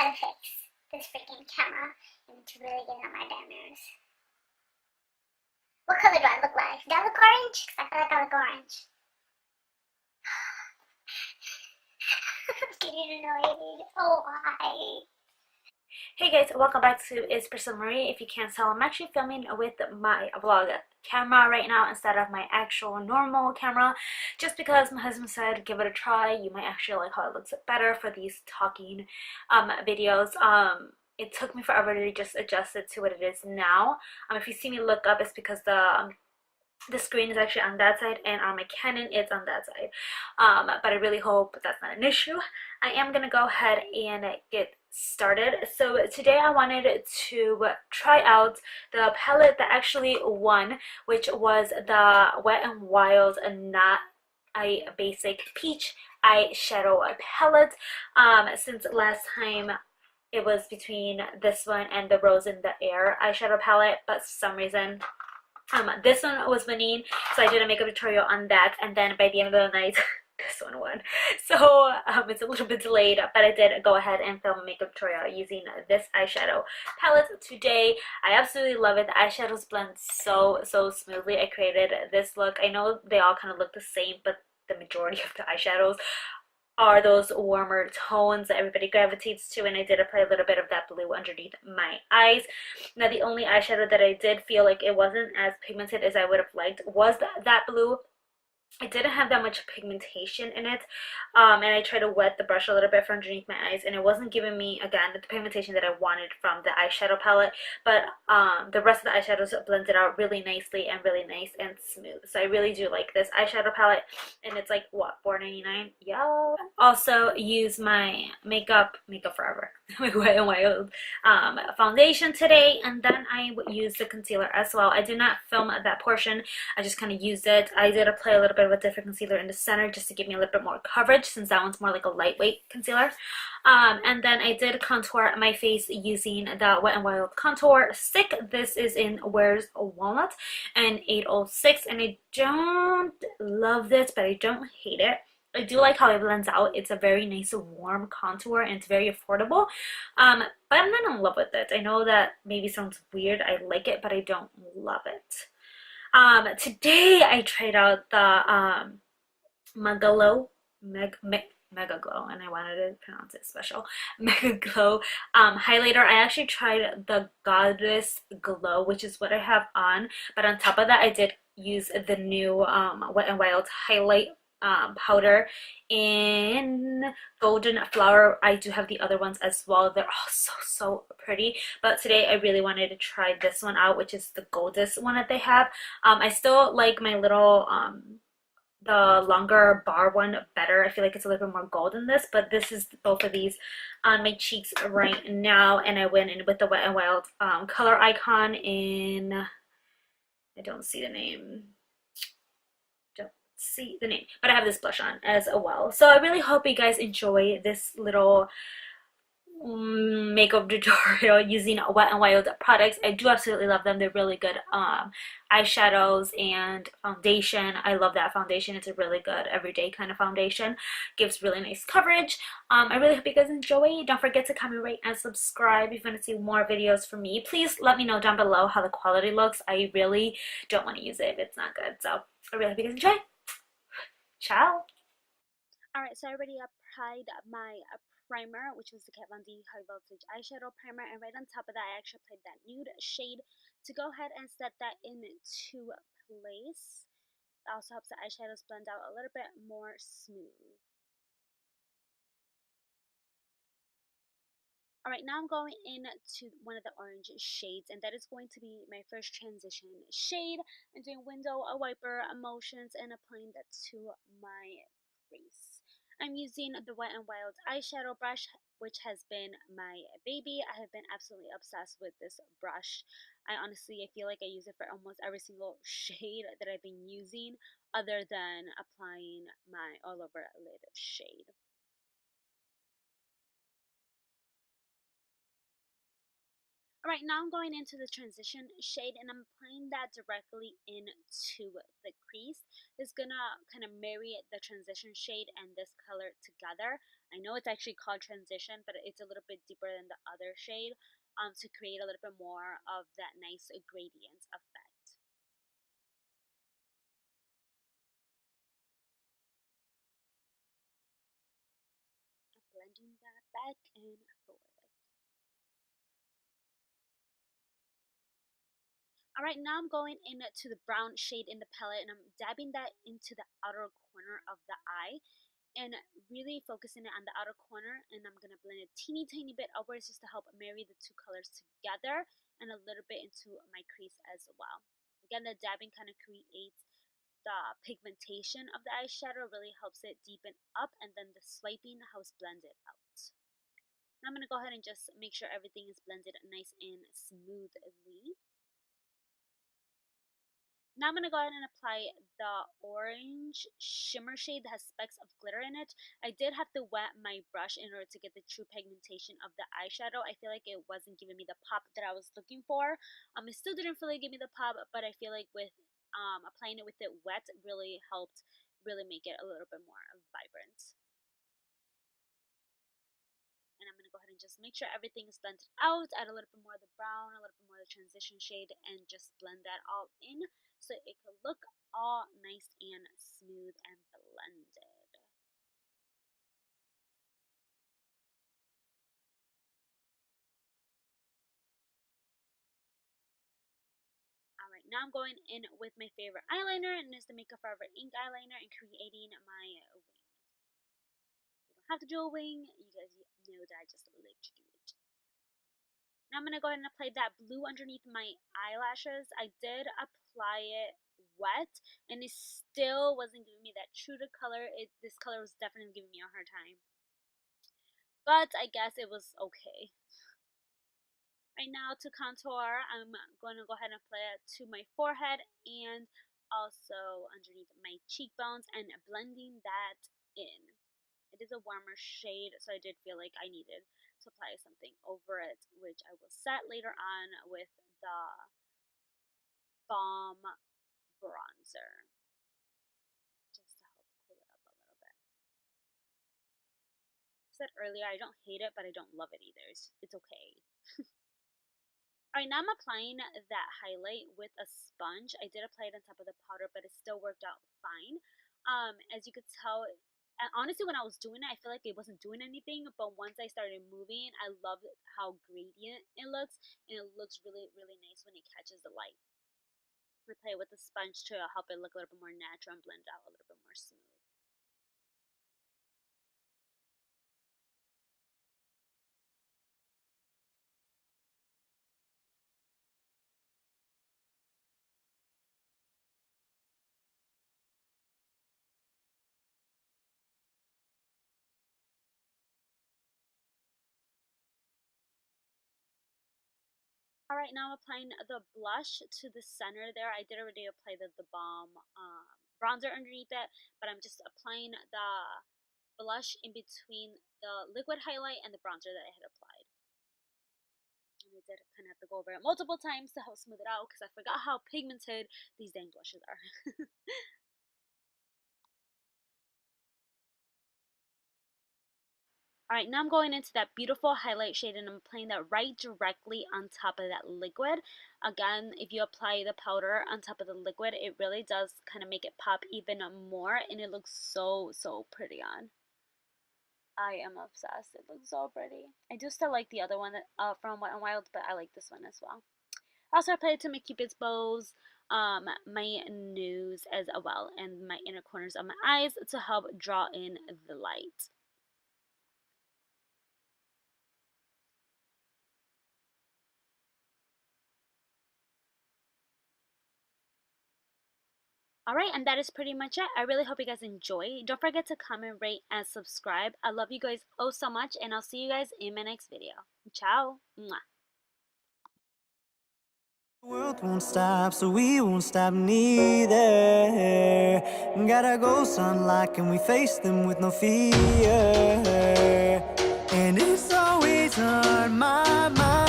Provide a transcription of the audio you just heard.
how to fix this freaking camera and it's really getting on my damn nerves. What color do I look like? Do I look orange? Because I feel like I look orange. I'm getting annoyed. Oh, why? Hey guys, welcome back to itsPriscillaMarie. If you can't tell, I'm actually filming with my vlog camera right now instead of my actual normal camera, just because my husband said give it a try. You might actually like how it looks better for these talking videos. It took me forever to just adjust it to what it is now. If you see me look up, it's because the screen is actually on that side, and on my Canon it's on that side. But I really hope that's not an issue. I am gonna go ahead and get started. So today I wanted to try out the palette that actually won, which was the Wet n Wild Not a Basic Peach eyeshadow palette. Since last time it was between this one and the Rose in the Air eyeshadow palette, but for some reason this one was winning, so I did a makeup tutorial on that, and then by the end of the night this one won. So it's a little bit delayed, but I did go ahead and film a makeup tutorial using this eyeshadow palette today. I absolutely love it. The eyeshadows blend so smoothly. I created this look. I know they all kind of look the same, but the majority of the eyeshadows are those warmer tones that everybody gravitates to, and I did apply a little bit of that blue underneath my eyes. Now the only eyeshadow that I did feel like it wasn't as pigmented as I would have liked was that blue. It didn't have that much pigmentation in it, and I tried to wet the brush a little bit from underneath my eyes, and it wasn't giving me, again, the pigmentation that I wanted from the eyeshadow palette, but the rest of the eyeshadows blended out really nicely and really nice and smooth. So I really do like this eyeshadow palette, and it's like, what, $4.99? Yeah. Also use my Makeup Forever my Wet n Wild foundation today, and then I would use the concealer as well. I did not film that portion. I just kind of used it. I did apply a little bit of a different concealer in the center just to give me a little bit more coverage, since that one's more like a lightweight concealer. And then I did contour my face using the Wet n Wild contour stick. This is in Where's Walnut and 806, and I don't love this, but I don't hate it. I do like how it blends out. It's a very nice warm contour, and it's very affordable, but I'm not in love with it. I know that maybe sounds weird. I like it, but I don't love it. Today I tried out the Mega Glow, and I wanted to pronounce it special, Mega Glow highlighter. I actually tried the Goddess Glow, which is what I have on, but on top of that I did use the new Wet n Wild highlight powder in Golden Flower. I do have the other ones as well. They're all so pretty, but today I really wanted to try this one out, which is the Goddess one that they have. I still like my little the longer bar one better. I feel like it's a little bit more gold in this, but this is both of these on my cheeks right now, and I went in with the Wet n Wild color icon in, I don't see the name, but I have this blush on as well. So I really hope you guys enjoy this little makeup tutorial using Wet n Wild products. I do absolutely love them. They're really good eyeshadows and foundation. I love that foundation. It's a really good everyday kind of foundation. Gives really nice coverage. I really hope you guys enjoy. Don't forget to comment, rate, and subscribe if you want to see more videos from me. Please let me know down below how the quality looks. I really don't want to use it if it's not good. So I really hope you guys enjoy. Ciao. Alright, so I already applied my primer, which was the Kat Von D High Voltage Eyeshadow Primer, and right on top of that I actually applied that nude shade to go ahead and set that into place. It also helps the eyeshadows blend out a little bit more smooth. Alright, now I'm going into one of the orange shades, and that is going to be my first transition shade. I'm doing window wiper motions and applying that to my crease. I'm using the Wet n Wild eyeshadow brush, which has been my baby. I have been absolutely obsessed with this brush. I feel like I use it for almost every single shade that I've been using, other than applying my all over lid shade. Alright, now I'm going into the transition shade and I'm applying that directly into the crease. It's gonna kind of marry the transition shade and this color together. I know it's actually called transition, but it's a little bit deeper than the other shade to create a little bit more of that nice gradient effect. I'm blending that back and forth. Alright, now I'm going into the brown shade in the palette and I'm dabbing that into the outer corner of the eye and really focusing it on the outer corner, and I'm going to blend a teeny tiny bit upwards just to help marry the two colors together and a little bit into my crease as well. Again, the dabbing kind of creates the pigmentation of the eyeshadow, really helps it deepen up, and then the swiping helps blend it out. Now I'm going to go ahead and just make sure everything is blended nice and smoothly. Now I'm going to go ahead and apply the orange shimmer shade that has specks of glitter in it. I did have to wet my brush in order to get the true pigmentation of the eyeshadow. I feel like it wasn't giving me the pop that I was looking for. It still didn't really give me the pop, but I feel like with applying it with it wet really helped really make it a little bit more vibrant. And I'm going to go ahead and just make sure everything is blended out, add a little bit more of the brown, a little bit more of the transition shade, and just blend that all in so it can look all nice and smooth and blended. Alright, now I'm going in with my favorite eyeliner, and it's the Makeup Forever ink eyeliner, and creating my wing. You don't have to do a wing, you guys know that I just like to do it. Now I'm going to go ahead and apply that blue underneath my eyelashes. I did apply it wet and it still wasn't giving me that true to color. This color was definitely giving me a hard time. But I guess it was okay. Right now to contour, I'm going to go ahead and apply it to my forehead and also underneath my cheekbones and blending that in. It is a warmer shade, so I did feel like I needed to apply something over it, which I will set later on with the Balm bronzer, just to help cool it up a little bit. I said earlier, I don't hate it, but I don't love it either. It's okay. Alright, now I'm applying that highlight with a sponge. I did apply it on top of the powder, but it still worked out fine. As you could tell, and honestly, when I was doing it, I feel like it wasn't doing anything, but once I started moving, I loved how gradient it looks, and it looks really, really nice when it catches the light. We play with the sponge to help it look a little bit more natural and blend out a little bit more smooth. Alright, now I'm applying the blush to the center there. I did already apply the Balm bronzer underneath it, but I'm just applying the blush in between the liquid highlight and the bronzer that I had applied. And I did kind of have to go over it multiple times to help smooth it out because I forgot how pigmented these dang blushes are. Alright, now I'm going into that beautiful highlight shade and I'm applying that right directly on top of that liquid. Again, if you apply the powder on top of the liquid, it really does kind of make it pop even more and it looks so, so pretty on. I am obsessed. It looks so pretty. I do still like the other one from Wet n Wild, but I like this one as well. I also applied it to my cupid's bows, my nose as well, and my inner corners of my eyes to help draw in the light. Alright, and that is pretty much it. I really hope you guys enjoy. Don't forget to comment, rate, and subscribe. I love you guys oh so much, and I'll see you guys in my next video. Ciao! Mwah. The world won't stop, so we won't stop neither. Gotta go sunlight, and we face them with no fear. And it's always on my mind.